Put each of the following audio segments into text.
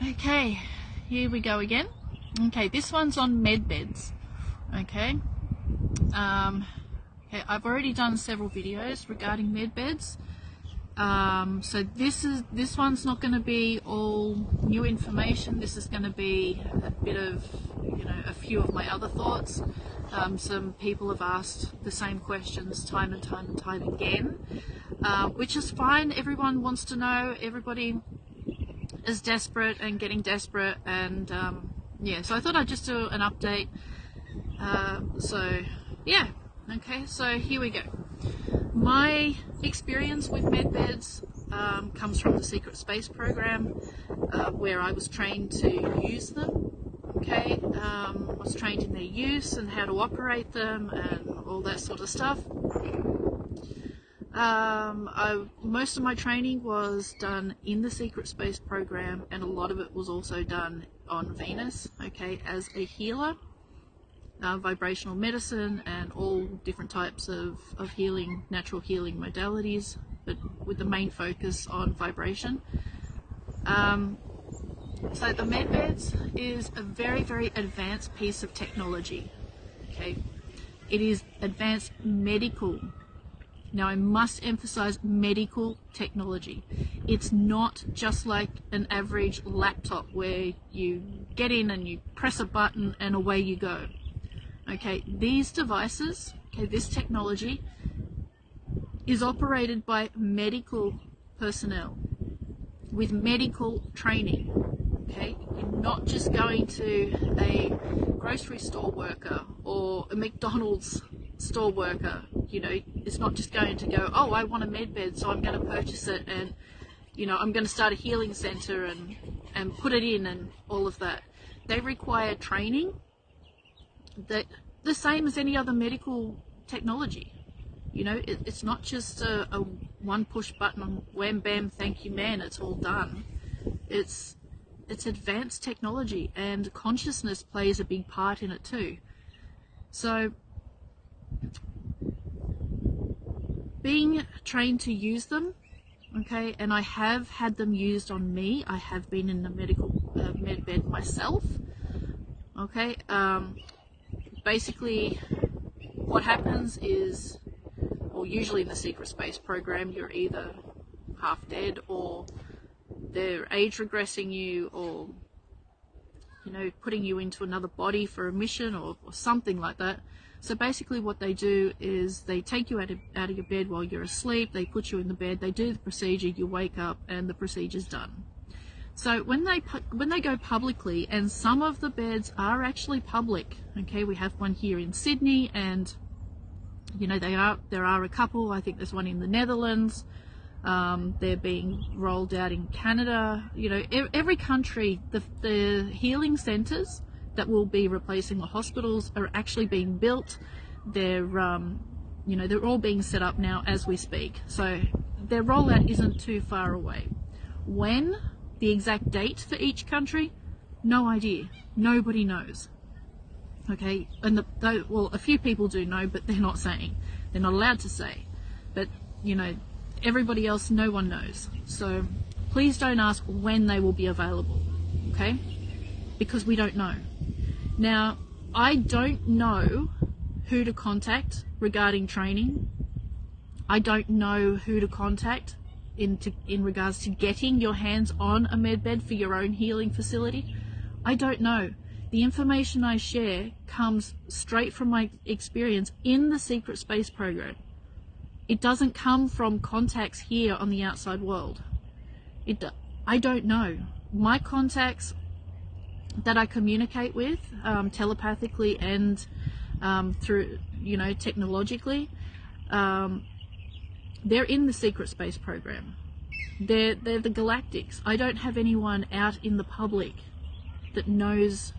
Okay, here we go again. Okay, this one's on med beds. Okay, I've already done several videos regarding med beds. So this one's not going to be all new information. This is going to be a bit of, a few of my other thoughts. Some people have asked the same questions time and time again, which is fine. Everyone wants to know. Everybody is desperate and getting desperate, and so I thought I'd just do an update. Okay, so here we go. My experience with med beds comes from the Secret Space program, where I was trained to use them. Okay, I was trained in their use and how to operate them and all that sort of stuff. Most of my training was done in the Secret Space program, and a lot of it was also done on Venus, okay, as a healer, vibrational medicine and all different types of healing, natural healing modalities, but with the main focus on vibration. So the med beds is a very, very advanced piece of technology, okay? It is advanced medical. Now, I must emphasize medical technology. It's not just like an average laptop where you get in and you press a button and away you go. Okay, these devices, okay, this technology is operated by medical personnel with medical training. Okay, you're not just going to a grocery store worker or a McDonald's store worker. It's not just going to go, oh, I want a med bed, so I'm going to purchase it, and I'm going to start a healing center and put it in and all of that. They require training, that the same as any other medical technology. It's not just a one push button, wham bam, thank you man, it's all done. It's advanced technology, and consciousness plays a big part in it too. So being trained to use them, okay, and I have had them used on me. I have been in the medical med bed myself, okay. Basically what happens is, or usually in the Secret Space program, you're either half dead or they're age regressing you, or putting you into another body for a mission or something like that. So basically what they do is they take you out of your bed while you're asleep, they put you in the bed, they do the procedure, you wake up and the procedure's done. So when they go publicly, and some of the beds are actually public, okay, we have one here in Sydney, and there are a couple. I think there's one in the Netherlands. They're being rolled out in Canada. Every country, the healing centers that will be replacing the hospitals are actually being built. They're they're all being set up now as we speak. So their rollout isn't too far away. When the exact date for each country, no idea. Nobody knows. Okay, and a few people do know, but they're not saying. They're not allowed to say. But everybody else, no one knows. So please don't ask when they will be available, okay? Because we don't know. Now, I don't know who to contact regarding training. I don't know who to contact in regards to getting your hands on a med bed for your own healing facility. I don't know. The information I share comes straight from my experience in the Secret Space program. It doesn't come from contacts here on the outside world. I don't know. My contacts that I communicate with telepathically and through, technologically, they're in the Secret Space program. They're the Galactics. I don't have anyone out in the public that knows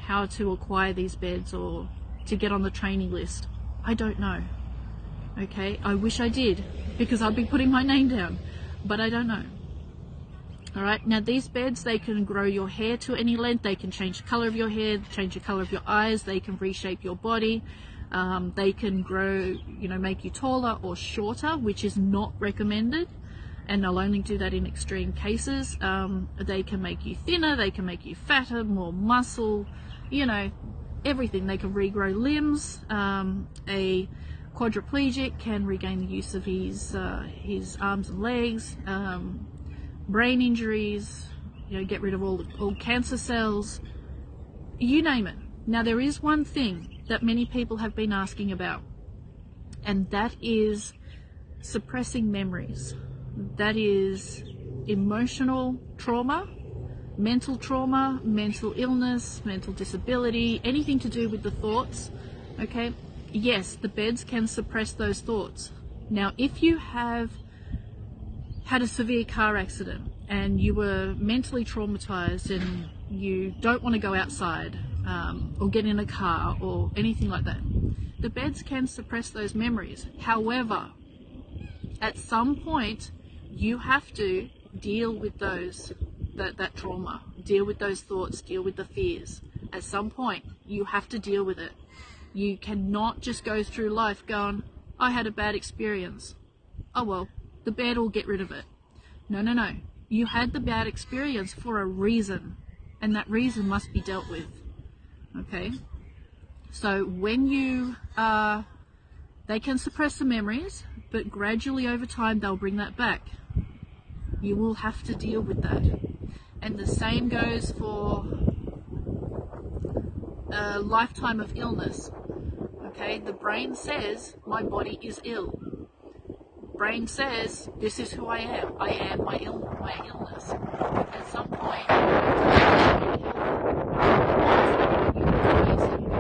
how to acquire these beds or to get on the training list. I don't know. Okay, I wish I did, because I'd be putting my name down, but I don't know. All right, now these beds, they can grow your hair to any length, they can change the color of your hair, change the color of your eyes, they can reshape your body, they can grow, make you taller or shorter, which is not recommended. and they'll only do that in extreme cases. They can make you thinner, they can make you fatter, more muscle, you know, everything. They can regrow limbs. A quadriplegic can regain the use of his arms and legs. Brain injuries, you know, get rid of all cancer cells, you name it. Now, there is one thing that many people have been asking about, and that is suppressing memories. That is emotional trauma, mental illness, mental disability, anything to do with the thoughts. Okay, yes, the beds can suppress those thoughts. Now, if you have had a severe car accident and you were mentally traumatized and you don't want to go outside or get in a car or anything like that, the beds can suppress those memories. However, at some point you have to deal with that trauma, deal with those thoughts, deal with the fears. At some point you have to deal with it. You cannot just go through life going, I had a bad experience, oh well, the bed will get rid of it. No. You had the bad experience for a reason, and that reason must be dealt with. Okay? So when they can suppress the memories, but gradually over time they'll bring that back. You will have to deal with that. And the same goes for a lifetime of illness. Okay? The brain says, my body is ill. Brain says, this is who I am. I am my illness. At some point,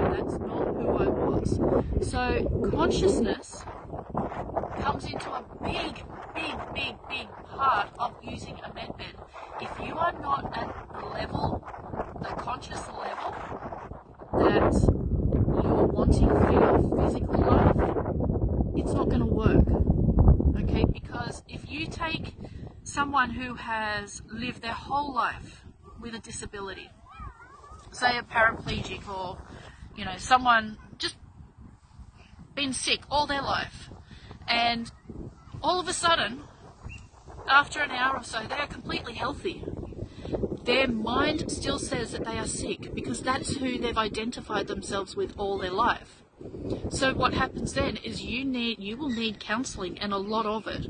that's not who I was. So consciousness comes into a big part of using a med bed. If you are not at the conscious level that you're wanting for your physical life, it's not going to work. Okay, because if you take someone who has lived their whole life with a disability, say a paraplegic, or, you know, someone just been sick all their life, and all of a sudden, after an hour or so, they are completely healthy. Their mind still says that they are sick because that's who they've identified themselves with all their life. So what happens then is you will need counselling, and a lot of it,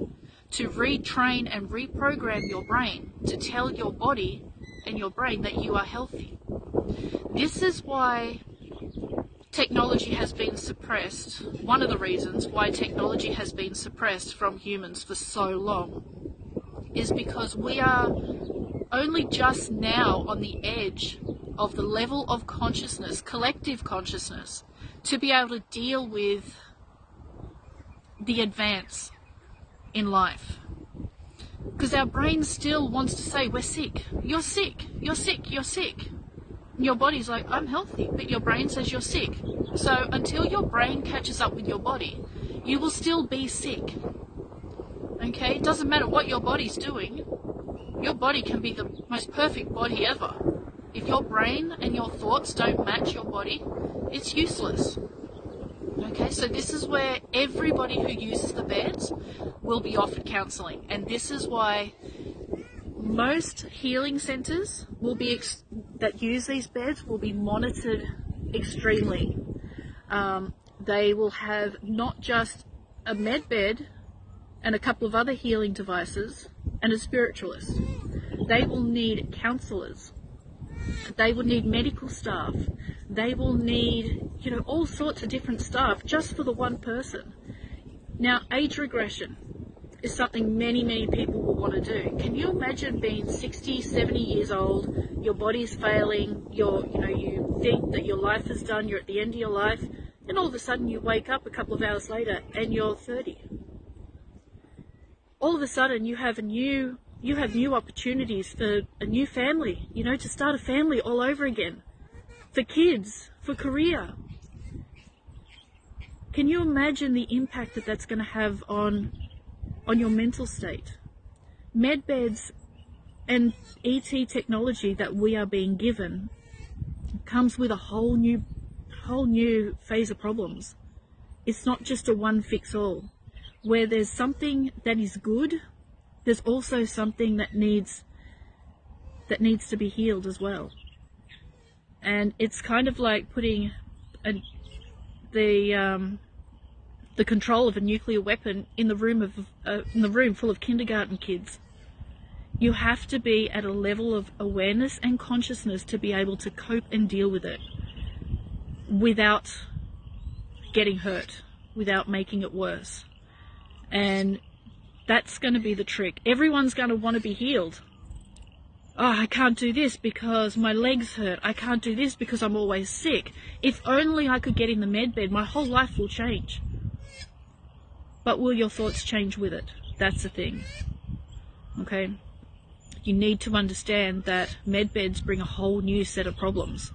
to retrain and reprogram your brain to tell your body and your brain that you are healthy. This is why technology has been suppressed. One of the reasons why technology has been suppressed from humans for so long is because we are only just now on the edge of the level of consciousness, collective consciousness, to be able to deal with the advance in life. Because our brain still wants to say, we're sick, you're sick, you're sick, you're sick. And your body's like, I'm healthy, but your brain says you're sick. So until your brain catches up with your body, you will still be sick. Okay? It doesn't matter what your body's doing. Your body can be the most perfect body ever. If your brain and your thoughts don't match your body, it's useless. Okay, so this is where everybody who uses the beds will be offered counselling, and this is why most healing centres will be that use these beds will be monitored extremely. They will have not just a med bed and a couple of other healing devices and a spiritualist. They will need counsellors. They will need medical staff. They will need, you know, all sorts of different staff just for the one person. Now, age regression is something many people will want to do. Can you imagine being 60, 70 years old, your body's failing, you think that your life is done, you're at the end of your life, and all of a sudden you wake up a couple of hours later and you're 30. All of a sudden you have new opportunities for a new family, you know, to start a family all over again, for kids, for career. Can you imagine the impact that that's going to have on your mental state? Med beds and ET technology that we are being given comes with a whole new phase of problems. It's not just a one fix all. Where there's something that is good, there's also something that needs to be healed as well. And it's kind of like putting the control of a nuclear weapon in the room full of kindergarten kids. You have to be at a level of awareness and consciousness to be able to cope and deal with it without getting hurt, without making it worse. And that's going to be the trick. Everyone's going to want to be healed. Oh, I can't do this because my legs hurt. I can't do this because I'm always sick. If only I could get in the med bed, my whole life will change. But will your thoughts change with it? That's the thing. Okay? You need to understand that med beds bring a whole new set of problems.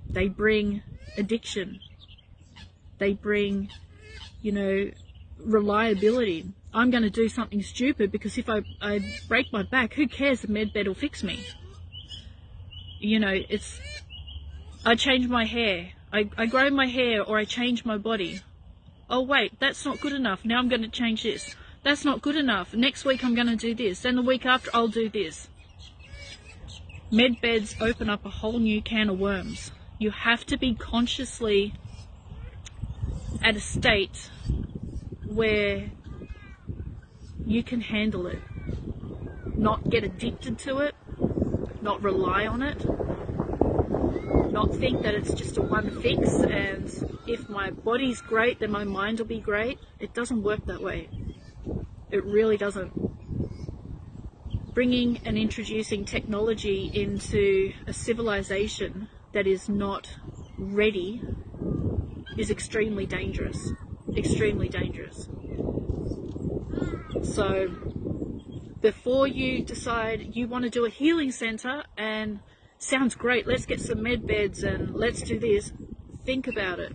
They bring addiction. They bring, reliability. I'm going to do something stupid because if I break my back, who cares? The med bed will fix me. I change my hair. I grow my hair, or I change my body. Oh wait, that's not good enough. Now I'm going to change this. That's not good enough. Next week I'm going to do this. Then the week after I'll do this. Med beds open up a whole new can of worms. You have to be consciously at a state where you can handle it. Not get addicted to it. Not rely on it. Not think that it's just a one fix and if my body's great then my mind will be great. It doesn't work that way. It really doesn't. Bringing and introducing technology into a civilization that is not ready is extremely dangerous. Extremely dangerous. So before you decide you want to do a healing center and sounds great, let's get some med beds and let's do this, think about it.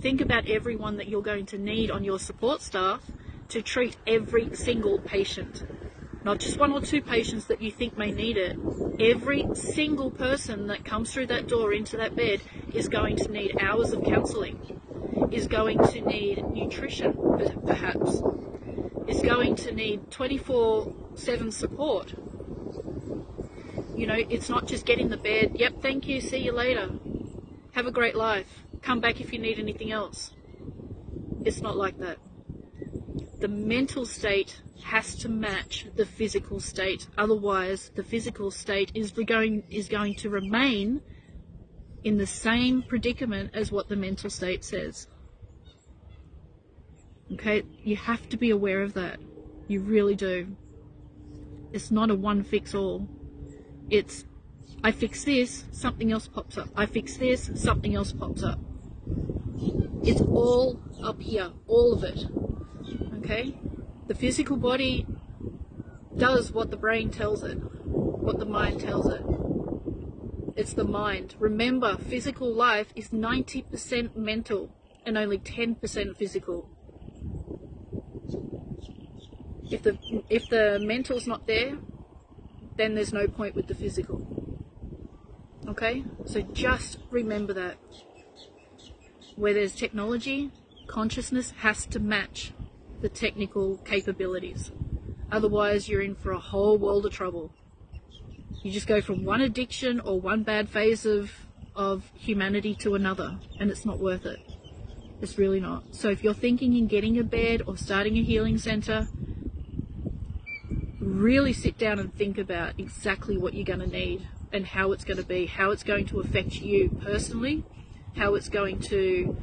Think about everyone that you're going to need on your support staff to treat every single patient. Not just one or two patients that you think may need it. Every single person that comes through that door into that bed is going to need hours of counselling, is going to need nutrition, perhaps, is going to need 24/7 support. It's not just get in the bed, yep, thank you, see you later, have a great life, come back if you need anything else. It's not like that. The mental state has to match the physical state. Otherwise, the physical state is going to remain in the same predicament as what the mental state says. Okay? You have to be aware of that. You really do. It's not a one fix all. It's, I fix this, something else pops up. I fix this, something else pops up. It's all up here, all of it. Okay? The physical body does what the brain tells it, what the mind tells it. It's the mind. Remember, physical life is 90% mental and only 10% physical. If the mental's not there, then there's no point with the physical. Okay? So just remember that. Where there's technology, consciousness has to match the technical capabilities. Otherwise, you're in for a whole world of trouble. You just go from one addiction or one bad phase of humanity to another, and it's not worth it. It's really not. So if you're thinking in getting a bed or starting a healing center, really sit down and think about exactly what you're going to need and how it's going to be, how it's going to affect you personally, how it's going to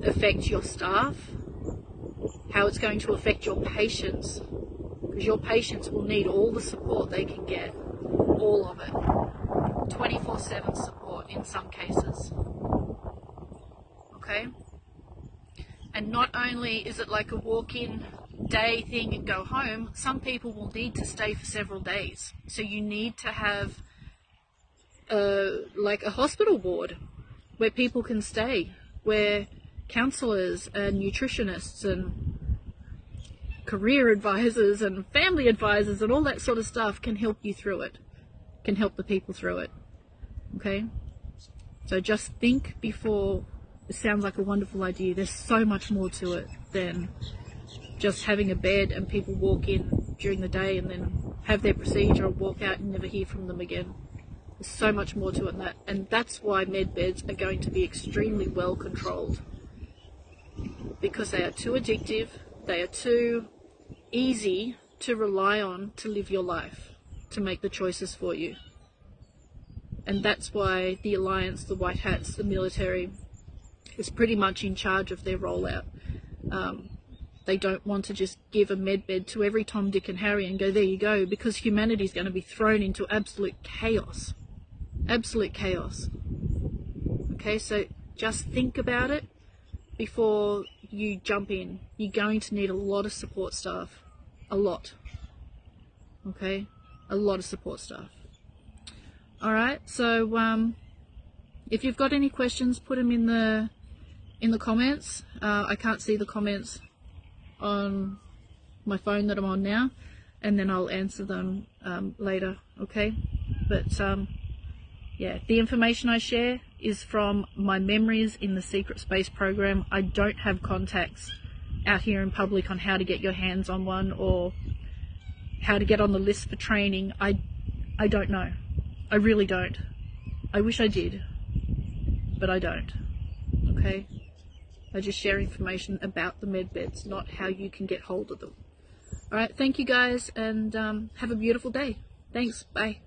affect your staff, how it's going to affect your patients, because your patients will need all the support they can get, all of it, 24/7 support in some cases. Okay? And not only is it like a walk-in day thing and go home, some people will need to stay for several days. So you need to have like a hospital ward where people can stay, where counsellors and nutritionists and career advisors and family advisors and all that sort of stuff can help you through it, can help the people through it. Okay? So just think before. It sounds like a wonderful idea. There's so much more to it than just having a bed and people walk in during the day and then have their procedure and walk out and never hear from them again. There's so much more to it than that, and that's why med beds are going to be extremely well controlled, because they are too addictive, they are too easy to rely on to live your life, to make the choices for you. And that's why the Alliance, the White Hats, the military is pretty much in charge of their rollout. They don't want to just give a med bed to every Tom, Dick and Harry and go, there you go, because humanity is going to be thrown into absolute chaos. Absolute chaos. Okay, so just think about it before you jump in. You're going to need a lot of support staff. A lot. Okay? A lot of support staff. Alright, so if you've got any questions, put them in the comments. I can't see the comments on my phone that I'm on now, and then I'll answer them later, okay? But yeah, the information I share is from my memories in the secret space program. I don't have contacts out here in public on how to get your hands on one or how to get on the list for training. I don't know. I really don't. I wish I did, but I don't. Okay? I just share information about the med beds, not how you can get hold of them. Alright, thank you guys, and have a beautiful day. Thanks, bye.